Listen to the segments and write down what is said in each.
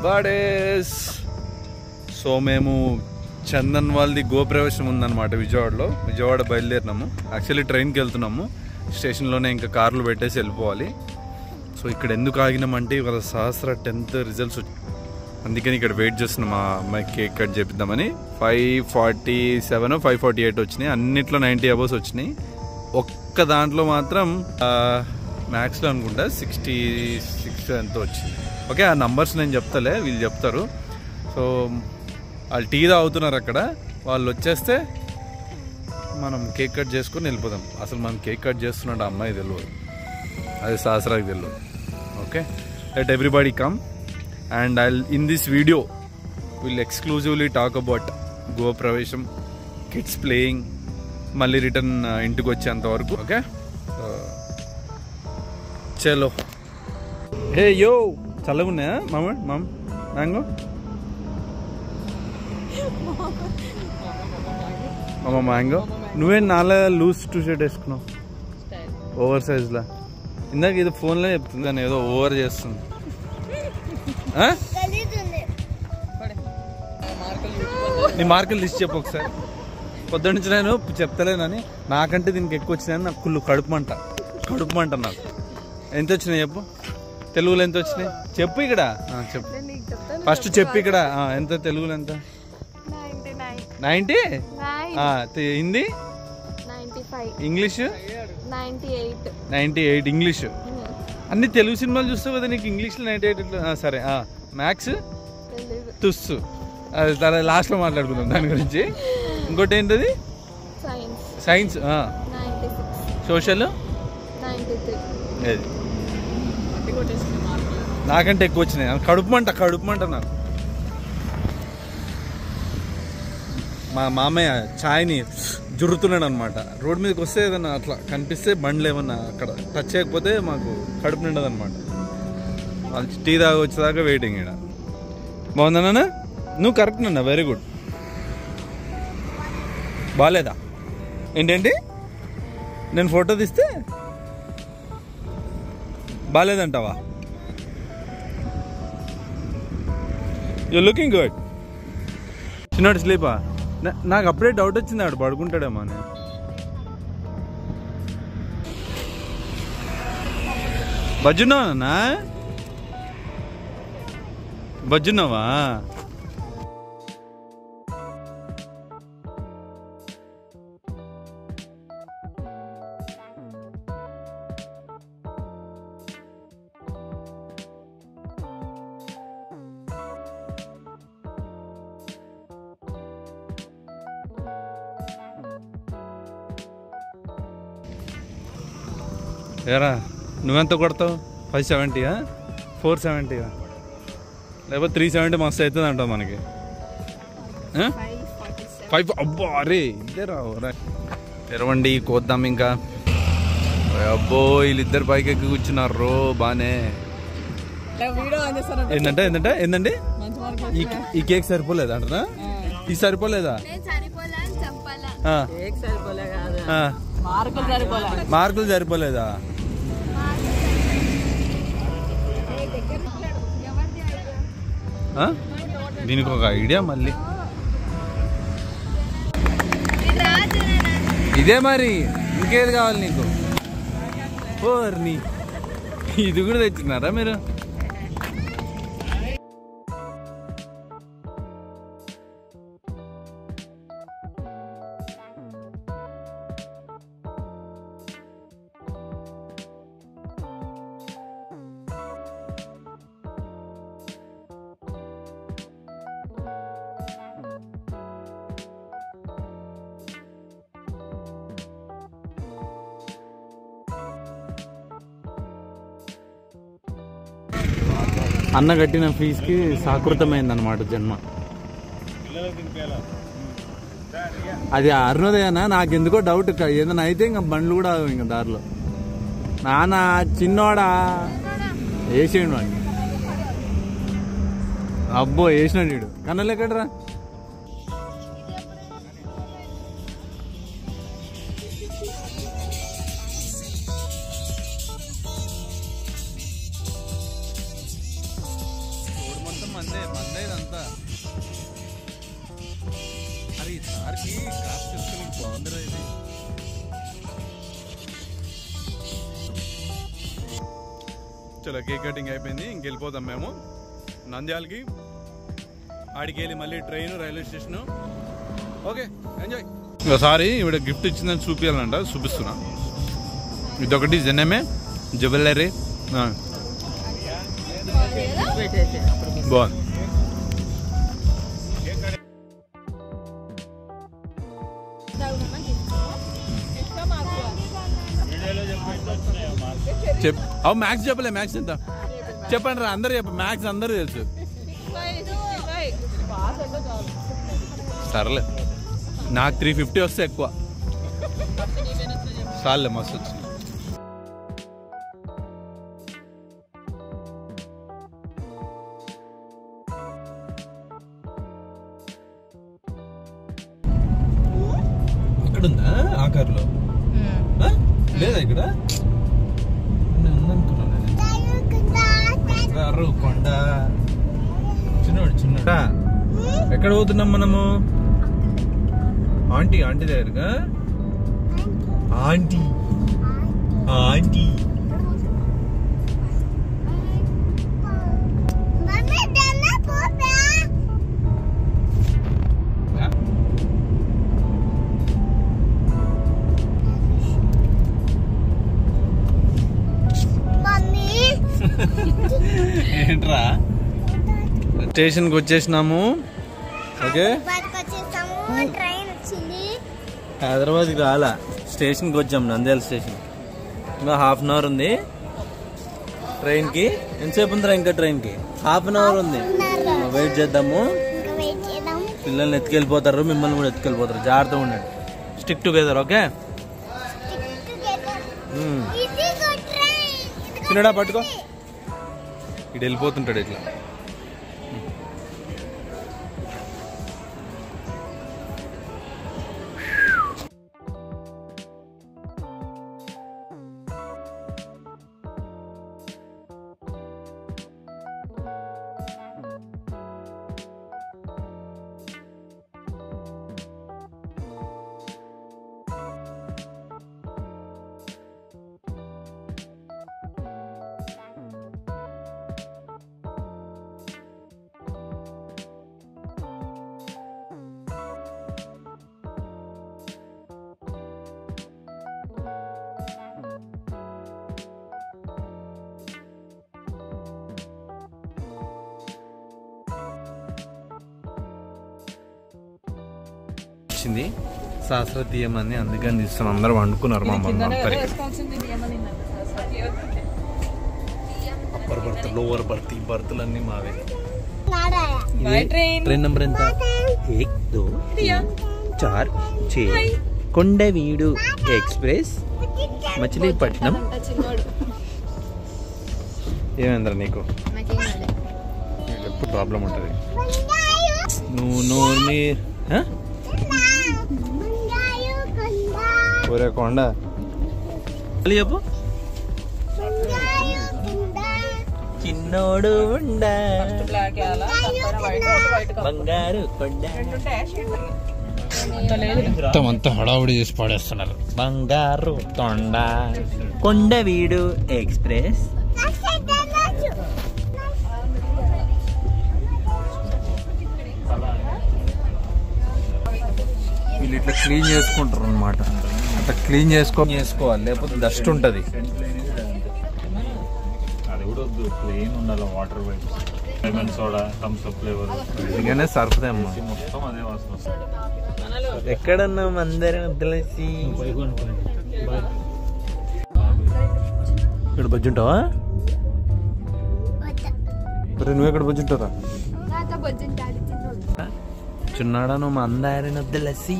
బడేస్. So మేము చందన్ వాళ్ళది గోప్రవేశం ఉందన్నమాట విజయవాడ బయలుదేరినాము. యాక్చువల్లీ ట్రైన్కి వెళ్తున్నాము, స్టేషన్లోనే ఇంకా కార్లు పెట్టేసి వెళ్ళిపోవాలి. సో ఇక్కడ ఎందుకు ఆగినామంటే ఇవాళ సహస్ర 10th రిజల్ట్స్ వచ్చి, అందుకని ఇక్కడ వెయిట్ చేస్తున్నాం మా అమ్మాయి కేక్ కట్ చేపిద్దామని. 547 548 వచ్చినాయి, అన్నిట్లో 90 అబోవ్స్ వచ్చినాయి. ఒక్క దాంట్లో మాత్రం మ్యాథ్స్లో అనుకుంటా 66 ఎంతో వచ్చింది. ఓకే, ఆ నంబర్స్ నేను చెప్తాలే, వీళ్ళు చెప్తారు. సో వాళ్ళు టీ తాగుతున్నారు అక్కడ, వాళ్ళు వచ్చేస్తే మనం కేక్ కట్ చేసుకొని వెళ్ళిపోదాం. అసలు మనం కేక్ కట్ చేస్తున్నట్టు అమ్మాయి తెలియదు, అది సహస్రాకి తెలియదు. Okay, let everybody come and in this video will exclusively talk about గోప్రవేశం, కిడ్స్ ప్లేయింగ్, మళ్ళీ రిటర్న్ ఇంటికి వచ్చేంత వరకు. ఓకే, చలో. హే యో, చల్లగా ఉన్నాయా మ్యాంగో? మ్యాంగో. నువ్వేం నాలా లూజ్ టీ షర్ట్ వేసుకున్నావు ఓవర్ సైజ్లా? ఇందాక ఇది ఫోన్లో చెప్తుంది కానీ ఏదో ఓవర్ చేస్తుంది. నీ మార్కులు లిస్ట్ చెప్పు ఒకసారి. పొద్దున్న నుంచి నేను చెప్తలేనని, నాకంటే దీనికి ఎక్కువ వచ్చినాయని నాకు కుళ్ళు కడుపు మంట నాకు. ఎంత వచ్చినాయి చెప్పు, తెలుగులో ఎంత వచ్చినాయి చెప్పు. ఇక్కడ చెప్పు ఫస్ట్, చెప్పు ఇక్కడ ఎంత తెలుగులో ఎంత? 90. హిందీ, ఇంగ్లీషు 98. ఇంగ్లీషు అన్ని తెలుగు సినిమాలు చూస్తావు కదా, నీకు ఇంగ్లీష్లో 98. సరే, మ్యాథ్స్ తుస్సు, అది లాస్ట్లో మాట్లాడుకుందాం దాని గురించి. ఇంకోటి ఏంటది? సైన్స్, సోషల్ నాకంటే ఎక్కువ వచ్చినాయి. కడుపు మంట నాకు. మా మామయ్య ఛాయ్ని జురుతున్నాడు అనమాట. రోడ్ మీదకి వస్తే ఏదన్నా అట్లా కనిపిస్తే బండ్లు ఏమన్నా అక్కడ టచ్ చేయకపోతే మాకు కడుపు నిండదు అనమాట. వాళ్ళు టీ తాగి వచ్చేదాకా వెయిటింగ్. ఇక్కడ బాగుందన్నా? నువ్వు కరెక్ట్ అన్నా, వెరీ గుడ్. బాగాలేదా? ఏంటండి నేను ఫోటో తీస్తే బాగాలేదంటావా? You looking good. చిన్నోడు స్లీపా? నాకు అప్పుడే డౌట్ వచ్చింది ఆడు పడుకుంటాడేమో అని. బజ్జున్నావా? ఏరా నువ్వెంత కొడతావు? 570, 470, లేకపోతే 370 మస్తు అవుతుంది అంటావు మనకి. 5 అబ్బో, అరే ఇద్దరు రావురా. తెరవండి, కోద్దాం ఇంకా. అబ్బో వీళ్ళిద్దరు పైకి ఎక్కి కూర్చున్నారు బానే. ఏంటంటే ఈ కేక్ సరిపోలేదా అంటనా? ఇది సరిపోలేదా? మార్కులు సరిపోలేదా? దీనికి ఒక ఐడియా మళ్ళీ. ఇదే మరి, ఇంకేది కావాలి నీకు? ఓర్ని ఇది కూడా తెచ్చినారా మీరు? అన్న కట్టిన ఫీజుకి సాకృతమైందన్నమాట జన్మ. అది అరుణోదయనా? నాకెందుకో డౌట్, ఏదైనా అయితే ఇంకా బండ్లు కూడా ఇంకా దారిలో. నాన్న చిన్నోడా వేసేయండి వాడిని. అబ్బో వేసినాడు వీడు. కన్నలు ఎక్కడరా? మందే ఇదంతా. అరే ఈసారికి కార్ తీసుకుని బాగుందిరా ఇది. చలో కేక్ కటింగ్ అయిపోయింది, ఇంకెళ్ళిపోతాం మేము నంద్యాలకి. ఆడికి వెళ్ళి మళ్ళీ train, railway station. Okay, enjoy. ఒకసారి ఇవిడ గిఫ్ట్ ఇచ్చిందని చూపించాలంట, చూపిస్తున్నా. ఇదొకటి జనమే జ్యువెలరీ బాగుంది. మ్యాక్స్ చెప్పలే, మ్యాక్స్ ఎంత చెప్పండి రా, అందరు చెప్ప, మ్యాక్స్ అందరూ తెలుసు. సర్లే, నాకు 350 వస్తే ఎక్కువ. చాలే, మస్తు వచ్చింది. ఇక్కడుందా ఆ కార్లో? లేదా ఇక్కడ? కొండ చిన్నోడు ఎక్కడ పోతున్నాం మనము? ఆంటీ దగ్గరగా. ఆంటీ ఏంట్రా? స్టేషన్కి వచ్చేసినాము. ఓకే, హైదరాబాద్కి రాలా, స్టేషన్కి వచ్చాము, నంద్యాల స్టేషన్. ఇంకా ½ అవర్ ఉంది ట్రైన్కి. ఎంతసేపు ఉందిరా ఇంకా ట్రైన్కి? ½ అవర్ ఉంది. వెయిట్ చేద్దాము. పిల్లల్ని ఎత్తుకెళ్ళిపోతారు, మిమ్మల్ని కూడా ఎత్తుకెళ్ళిపోతారు. జాగ్రత్తగా ఉండండి, స్టిక్ టుగెదర్. ఓకే, చిన్నడా పట్టుకో. ఇటు వెళ్ళిపోతుంటాడు ఇట్లా. వచ్చింది శాస్త్రతీయం అని, అందుకని తీస్తాను. అందరూ వండుకున్నారు. మా అప్పర్ బర్త్, లోవర్ బర్త్, ఈ బర్త్లన్నీ మావే. ట్రైన్ నెంబర్ ఎంత? 1 2 3 4 6 కొండవీడు ఎక్స్ప్రెస్ మచిలీపట్నం. ఏమైందిరా నీకు? ఎప్పుడు ప్రాబ్లం ఉంటుంది. నువ్వు కొండ చెప్పు. చిన్నోడు ఉండ బంగారు కొండ. మొత్తం అంతా హడావుడి చేసి పాడేస్తున్నారు. బంగారు కొండ, కొండవీడు ఎక్స్ప్రెస్. వీళ్ళు ఇట్లా క్లీన్ చేసుకుంటారు అనమాట. అట్లా క్లీన్ చేసుకోవాలి, లేకపోతే డస్ట్ ఉంటుంది. ప్లెయిన్ ఉండాలి, water white, lemon soda, Thums Up flavour, ఇదిగానే సర్ఫ్ అమ్మ. మొత్తం అదే వాసన వస్తుంది. ఎక్కడన్నా అందరం తెలిసి ఇక్కడ బజ్జుంటావా? నువ్వు ఎక్కడ బజ్జుంటారా? చిన్నాడా నువ్వు మందారిన తెలిసి.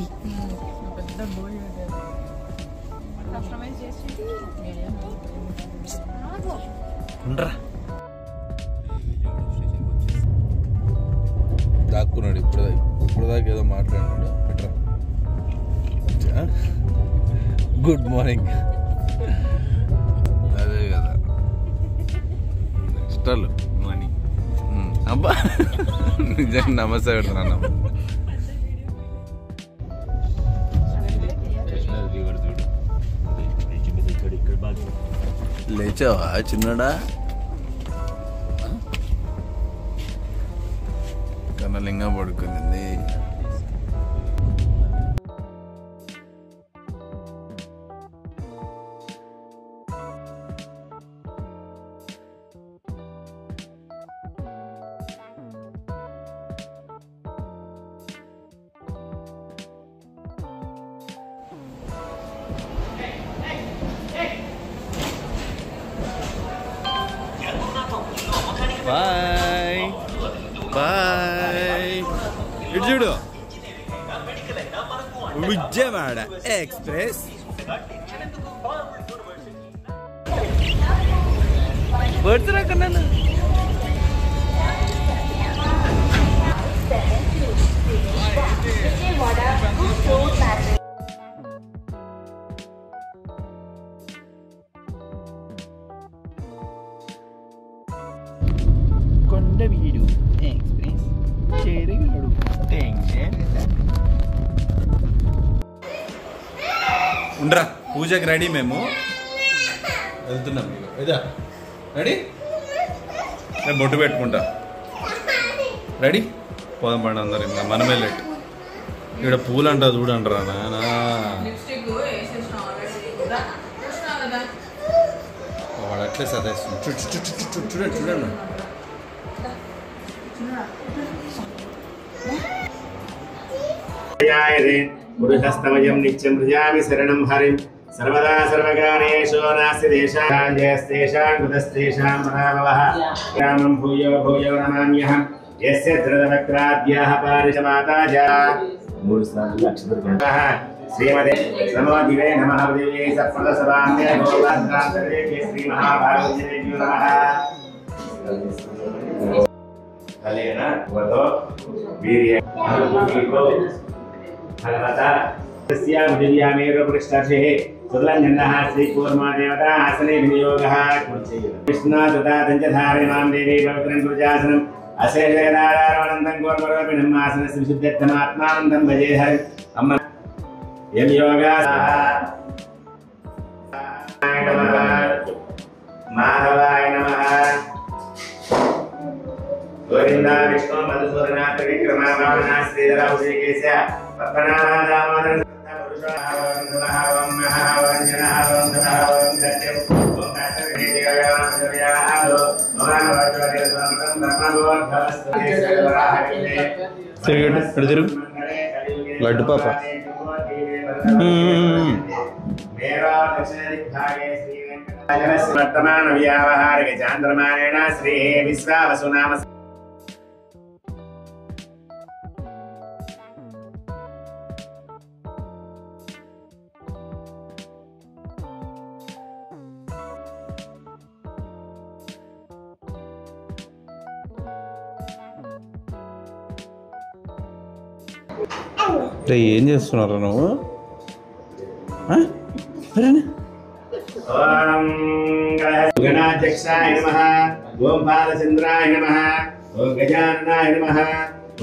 దాక్కున్నాడు ఇప్పుడు దాకా ఏదో మాట్లాడినాడు. Good morning. అదే కదా ఇష్టాలు మనీ. అబ్బా నిజంగా నమస్తే పెడుతున్నాను. లేచావా చిన్నడా? కన్నలింగా పడుకుంది. Bye bye. ఇటు చూడు, విజయవాడ ఎక్స్ప్రెస్. పడుతున్నా కన్నా కొండవీడు ఎక్స్ప్రెస్ చేరగలడు. టెన్షన్ ఉండరా. పూజకి రెడీ, మేము వెళ్తున్నాం. ఇదా రెడీ, నేను బొట్టు పెట్టుకుంటా. రెడీ, పోదాం పండి అందరు. ఇంకా మనమే లేట్. ఇక్కడ పూలు అంటా చూడంటారా నాన్న. వాడు అట్లే సదేస్తుంది. చూడండి చూడండి. పురుషస్తమయం నిత్యం ప్రజామి శరణం హరిం సర్వదా సర్వకారేషు నాస్తి దేశాన్ కుతస్తేషాం పరాభవః రామం భూయో భూయో నమామ్యహం యస్య ధృతవక్రాద్యాః పారిషమాతాజా మూడు సార్లు అక్షతృతః శ్రీమతే నమో దివే నమః దివే సప్తసవామ్య గోవర్ధనాంతరే శ్రీ మహాభాగవతేభ్యో నమః. కలేన వదో వీర్య భగవతా तस्यां दिव्यामेव पृष्ठर्षे सुर्लञ्जनः श्रीकूर्मादेवता आसने विनियोगः कृष्णा तथा दञ्जधारयमां देवी पवित्रं गुरुजासनम् अशेषेदारारवणन्तं कूर्मरोपिणम् आसनस्य विशुद्धत्तमात्मानन्दं भजे हरि अम्म यं योगाः माधवाय नमः. गोविन्दा विष्णु मधुसूदनाथ विक्रमा वामना श्रीधरा उषिकेश पद्मनाभा दामोदर లడ్డు పాప. वर्तमान व्यावहारिक चांद्रमानेन श्री विश्वावसुनाम ఏం చేస్తున్నారా నువ్వు? ओम गणाध्यक्षाय नमः, ओम बालचंद्राय नमः, ओम गजाननाय नमः,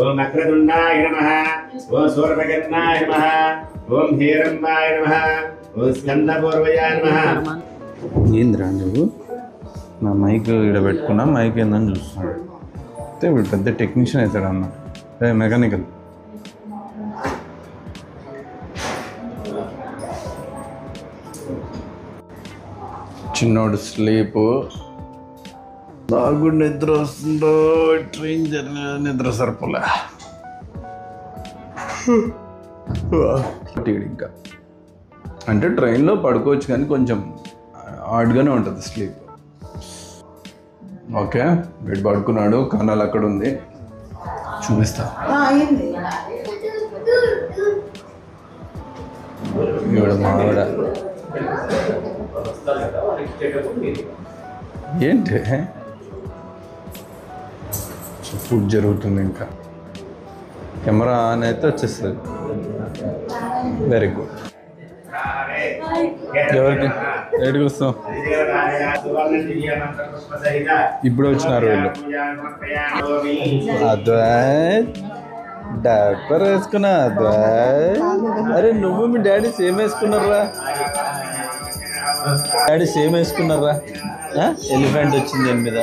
ओम वक्रतुंडाय नमः, ओम सूर्यप्रकटनाय नमः, ओम हेरंबाय नमः, ओम स्कंदपूर्वयाय नमः. ఏంద్రా నువ్వు? నా మైక్ ఇక్కడ పెట్టుకున్నా, మైక్ ఏందని చూస్తున్నాడు. అయితే వీడు పెద్ద టెక్నీషియన్ అవుతాడు అన్న, మెకానికల్. చిన్నోడు స్లీప్. నాకు నిద్ర వస్తుందో, ట్రైన్ జర్నీ నిద్ర సరిపోలే. ఇంకా అంటే ట్రైన్లో పడుకోవచ్చు కానీ కొంచెం హార్డ్గానే ఉంటుంది స్లీప్. ఓకే, వీడు పడుకున్నాడు, కన్నాలు అక్కడ ఉంది, చూపిస్తా. ఇవిడ మావిడ ఏంటి ఫుడ్ జరుగుతుంది. ఇంకా కెమెరా ఆన్ అయితే వచ్చేస్తుంది. Very good. ఎవరికి ఎక్కడికి వస్తాం ఇప్పుడు వచ్చినారు వీళ్ళు. అద్వైత్ డైపర్ వేసుకున్నా అద్వైత్. అరే నువ్వు మీ డాడీ సేమ్ వేసుకున్నారా? డాడీ సేమ్ వేసుకున్నారా? ఎలిఫెంట్ వచ్చింది దీని మీద.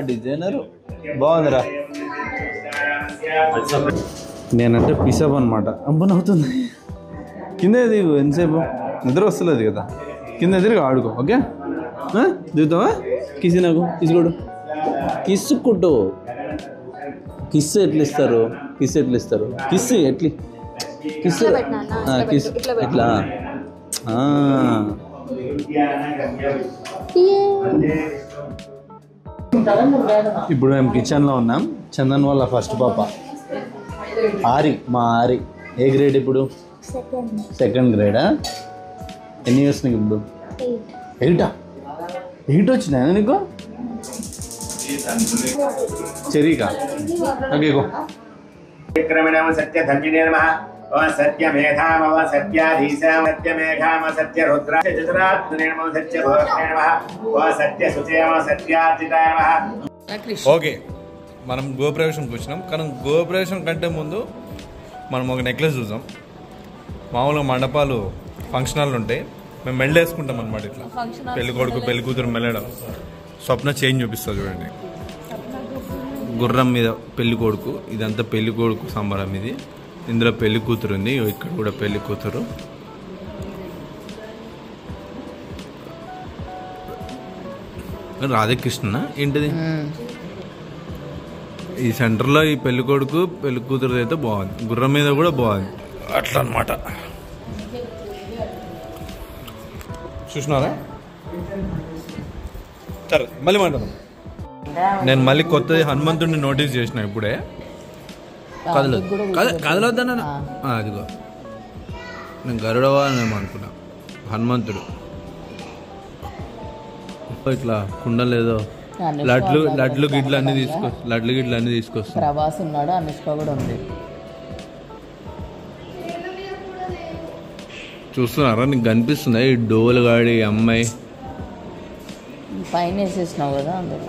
డిజైనర్ బాగుందిరా. నేనంటే పిసప్ అనమాట. అబ్బనవుతుంది కింద దిగు. ఎంతసేపు నిద్ర వస్తలేదు కదా, కింద తిరిగి ఆడుకో. ఓకే దిగుతావా? కిసి నాకు కిసుకోడు. కిస్సుకుంటూ కిస్సు ఎట్లా ఇస్తారు? కిస్సు ఎట్లా ఇస్తారు? కిస్సు ఎట్లి కిస్సు కిస్ ఎట్లా? ఇప్పుడు మేము కిచెన్లో ఉన్నాం. చందన్ వాళ్ళ ఫస్ట్ పాప ఆరి. మా ఆరి ఏ గ్రేడ్ ఇప్పుడు? సెకండ్ గ్రేడా? ఎన్ని ఇయర్స్ నీకు ఇప్పుడు? 8 వచ్చినాయా నీకు? చెరీకా? Okay go. విక్రమిణం సత్యధన్యనే నమః. ఓం సత్యమేధామవ సత్యాధీశామ సత్యమేఘామ సత్యరుద్ర చతురాత్మనే నమః. సత్యభోష్ణే నమః. ఓం సత్యసుచేమ సత్యార్చితాయ నమః. ఓకే, మనం గృహప్రవేశంకి వచ్చినాం. కానీ గృహప్రవేశం కంటే ముందు మనం ఒక నెక్లెస్ చూసాం. మామూలుగా మండపాలు ఫంక్షన్ హాల్ ఉంటాయి, మేము మెల్డ్ వేసుకుంటాం అనమాట. ఇట్లా పెళ్లి కొడుకు పెళ్లి కూతురు మెల్లడం. స్వప్న చేంజ్ చూపిస్తుంది చూడండి. గుర్రం మీద పెళ్లి కొడుకు, ఇదంతా పెళ్లి కొడుకు సంబరం. ఇది ఇందులో పెళ్లి కూతురు ఉంది, ఇక్కడ కూడా పెళ్లి కూతురు. రాధాకృష్ణ ఏంటిది? ఈ సెంటర్లో ఈ పెళ్లి కొడుకు పెళ్లి కూతురు అయితే బాగుంది, గుర్రం మీద కూడా బాగుంది అట్లా అనమాట. చూసినారా? సరే మళ్ళీ మాట్లాడదాం. నేను మళ్ళీ కొత్త హనుమంతుడిని నోటీస్ చేసిన ఇప్పుడే. కదలొద్దన్న అదిగో, నేను గరుడవా అని అనుకున్నా. హనుమంతుడు ఇట్లా కుండలు ఏదో లడ్లు గిడ్లు అన్ని తీసుకొస్తా. ప్రభాస్ ఉన్నాడు, అనుష్క కూడా ఉంది. చూస్తున్నారా? నీకు కనిపిస్తుందా ఈ డోలు గాడి అమ్మాయి? పైన వేసేసినావు కదా అందరూ.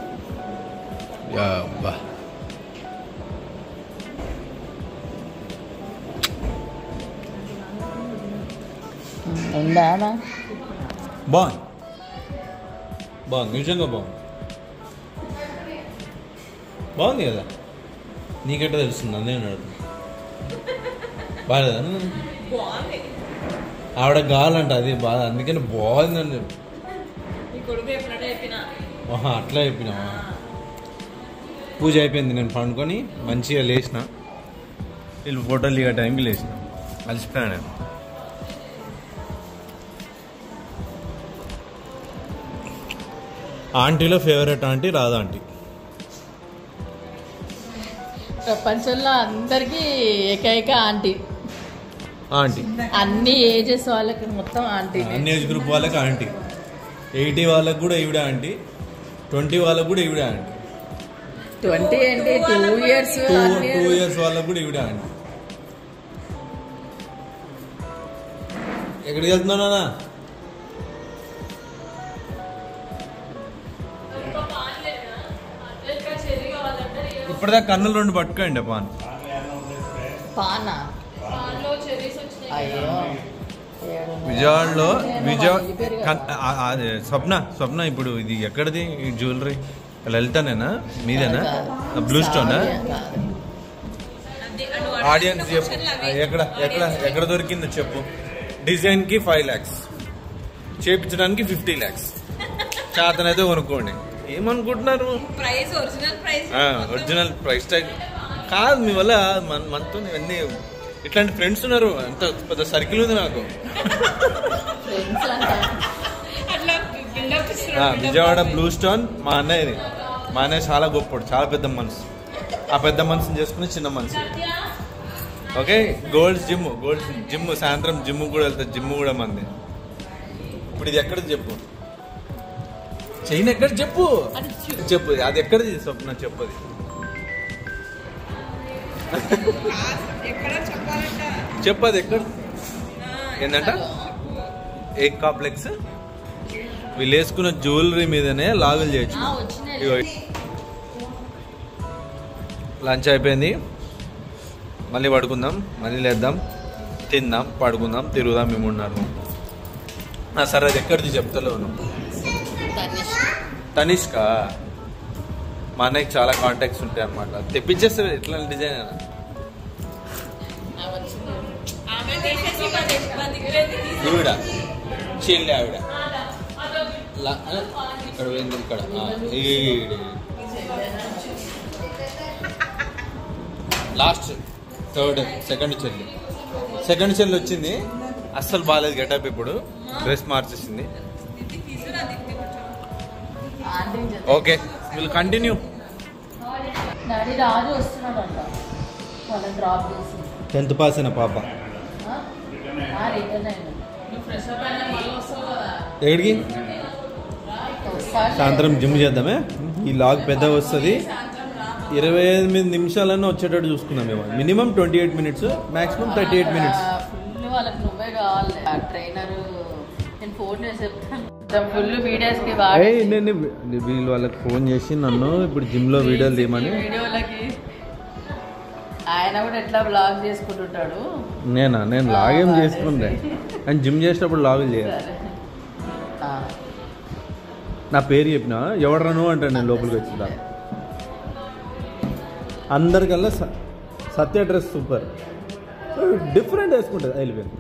ఉందా? బాగుంది, నిజంగా బాగుంది కదా. నీకెట్టా తెలుస్తుంది? నేను బాగాలేదా? ఆవిడ కావాలంట అది బాధ, అందుకని బాగుందని చెప్పి. అట్లా చెప్పినావా? పూజ అయిపోయింది, నేను పండుకొని మంచిగా లేచిన. వీళ్ళు ఫోటోలు దిగే టైంకి లేచిన, అలసిపోయాను నేను. ఆంటీలో ఫేవరెట్ ఆంటీ రాధా ఆంటీ. ప్రపంచంలో అందరికీ ఏకైక ఆంటీ. అన్ని ఏజెస్ వాళ్ళకి మొత్తం ఆంటీ, అన్ని ఏజ్ గ్రూప్ వాళ్ళకి ఆంటీ. 80 వాళ్ళకి కూడా ఈవిడ ఆంటీ, 20 వాళ్ళకి కూడా ఈవిడ ఆంటీ, 20 అంటే 2 ఇయర్స్ వాళ్ళకి కూడా ఈవిడ ఆంటీ. ఎక్కడికి వెళ్తున్నానా? ఇప్పటిదాకా కన్నులు 2 పట్టుకోండి. పానా విజయవాడలో స్వప్న ఇప్పుడు ఇది ఎక్కడిది ఈ జ్యువెలరీ? లలితనేనా? మీదేనా? బ్లూ స్టోనా? ఆడియన్స్ చెప్పు, ఎక్కడ దొరికిందో చెప్పు. డిజైన్ కి 5 lakhs, చేయించడానికి 50 lakhs. చేతనైతే కొనుక్కోండి. ఏమనుకుంటున్నారు? ఒరిజినల్ ప్రైస్ ట్యాగ్ కాదు. మీ వల్ల మనతో ఇవన్నీ ఇట్లాంటి ఫ్రెండ్స్ ఉన్నారు. ఎంత పెద్ద సర్కిల్ ఉంది నాకు. విజయవాడ బ్లూ స్టోన్ మా అన్నయ్యది. మా అన్నయ్య చాలా గొప్పడు, చాలా పెద్ద మనసు. ఆ పెద్ద మనసుని చేసుకుని చిన్న మనసు. ఓకే, గోల్డ్ జిమ్ సాయంత్రం జిమ్ కూడా వెళ్తారు. జిమ్ కూడా మంది. ఇప్పుడు ఇది ఎక్కడిది చెప్పు? చైన్ ఎక్కడ చెప్పు? అది ఎక్కడిది స్వప్న? చెప్పది. చెప్పది ఎక్కడ? ఏంటంట? Egg complex. వీళ్ళు వేసుకున్న జ్యువెలరీ మీదనే లాగులు చేయొచ్చు. లంచ్ అయిపోయింది, మళ్ళీ పడుకుందాం, మళ్ళీ లేద్దాం, తిందాం, పడుకుందాం, తిరుగుదాం. మేము ఉన్నారు. సరే అది ఎక్కడిది చెప్తలేను. తనిష్క మా అన్నయ్యకి చాలా కాంటాక్ట్స్ ఉంటాయి అన్నమాట. తెప్పించేస్తారు ఎట్లా డిజైన్ అయినా. ఈవిడ చెల్లి ఆవిడ ఇక్కడ పోయింది. ఇక్కడ లాస్ట్ సెకండ్ చెల్లి వచ్చింది. అస్సలు బాగాలేదు గెటప్. ఇప్పుడు డ్రెస్ మార్చేసింది. Okay, will continue. డాడీ రాజు వస్తున్నాడంట, వాళ్ళని డ్రాప్ చేసి. 10th పాస్ అయిన పాప రిటర్న్ అయినా. ఎక్కడికి? సాయంత్రం జిమ్ చేద్దామే. ఈ లాగ్ పెద్ద వస్తుంది. 28 నిమిషాలన్నా వచ్చేటట్టు చూసుకున్నాం మేము. Minimum 28 minutes, maximum 38 minutes. Full వాళ్ళకి నువ్వే కావాలి ట్రైనర్. నేను ఫోన్ చేసి చెప్తాను. ఫుల్ వీడియోస్కి నేను వీళ్ళు వాళ్ళకి ఫోన్ చేసి నన్ను ఇప్పుడు జిమ్లో వీడియోలు తీయమని. వీడియోలకి ఆయన కూడా ఎట్లా బ్లాగ్ చేసుకుంటుంటాడు. నేను లాగేం చేసుకుంటే ఆయన జిమ్ చేసేటప్పుడు లాగులు చేయాలి. నా పేరు చెప్పినా ఎవడరాను అంటాడు. నేను లోపలికి వచ్చిన అందరికల్లా సత్య డ్రెస్ సూపర్ డిఫరెంట్ వేసుకుంటుంది. వెళ్ళిపోయింది.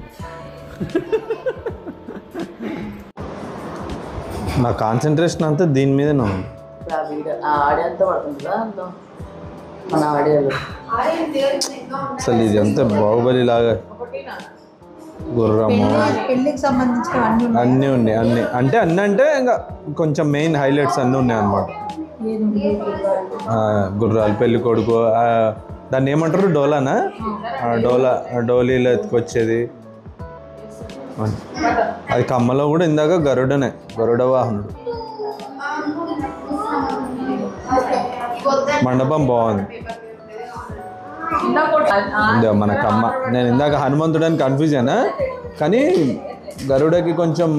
నా కాన్సన్ట్రేషన్ అంతా దీని మీదనే ఉంది. ఆడియో అంతా పడుతుందా అందులో మన ఆడియోలో. అసలు ఇది అంతా బాహుబలి లాగా గుర్రము పెళ్లికి సంబంధించిన అన్నీ ఉన్నాయి. అన్నీ అంటే ఇంకా కొంచెం మెయిన్ హైలైట్స్ అన్నీ ఉన్నాయి అన్నమాట. గుర్రాలు, పెళ్లి కొడుకు, దాన్ని ఏమంటారు డోలానా? డోలీలో ఎత్తుకొచ్చేది. అది కమ్మలో కూడా ఇందాక గరుడ వాహనుడు. మండపం బాగుంది. మన కమ్మ. నేను ఇందాక హనుమంతుడు అని కన్ఫ్యూజ్ అయినా, కానీ గరుడకి కొంచెం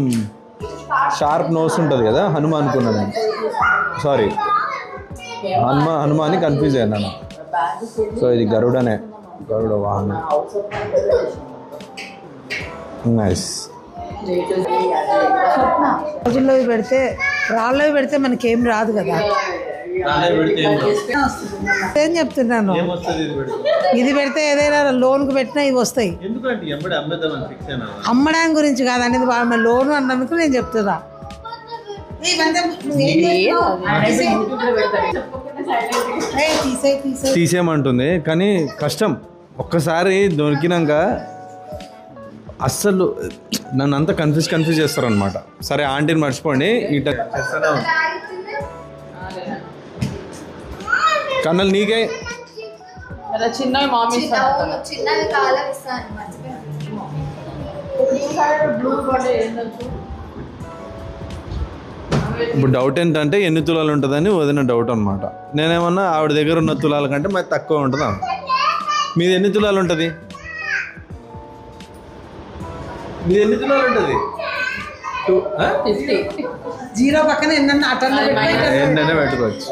షార్ప్ నోస్ ఉంటుంది కదా, హనుమ అనుకున్నాను. సారీ, హనుమాని కన్ఫ్యూజ్ అయినాను. సో ఇది గరుడ వాహనం. నైస్. రోజుల్లో పెడితే రాళ్ళవి పెడితే మనకేం రాదు కదా. ఏం చెప్తున్నాను, ఇది పెడితే ఏదైనా లోన్కి పెట్టినా ఇవి వస్తాయి. అమ్మడానికి గురించి కాదు అనేది, వాళ్ళ లోన్ అన్నందుకు నేను చెప్తున్నా. తీసేయమంటుంది కానీ కష్టం. ఒక్కసారి దొరికినాక అస్సలు నన్ను అంతా కన్ఫ్యూజ్ చేస్తారు అనమాట. సరే ఆంటీని మర్చిపోండి. ఇట కన్నలు నీకే ఇప్పుడు డౌట్ ఏంటంటే ఎన్ని తులాలు ఉంటుందని వదిన డౌట్ అనమాట. నేనేమన్నా ఆవిడ దగ్గర ఉన్న తులాల కంటే మరి తక్కువ ఉంటుందా? మీది ఎన్ని తులాలు ఉంటుంది? మీది ఎన్ని తులాలు ఉంటుంది? 0 పక్కన ఎన్నైనా పెట్టుకోవచ్చు.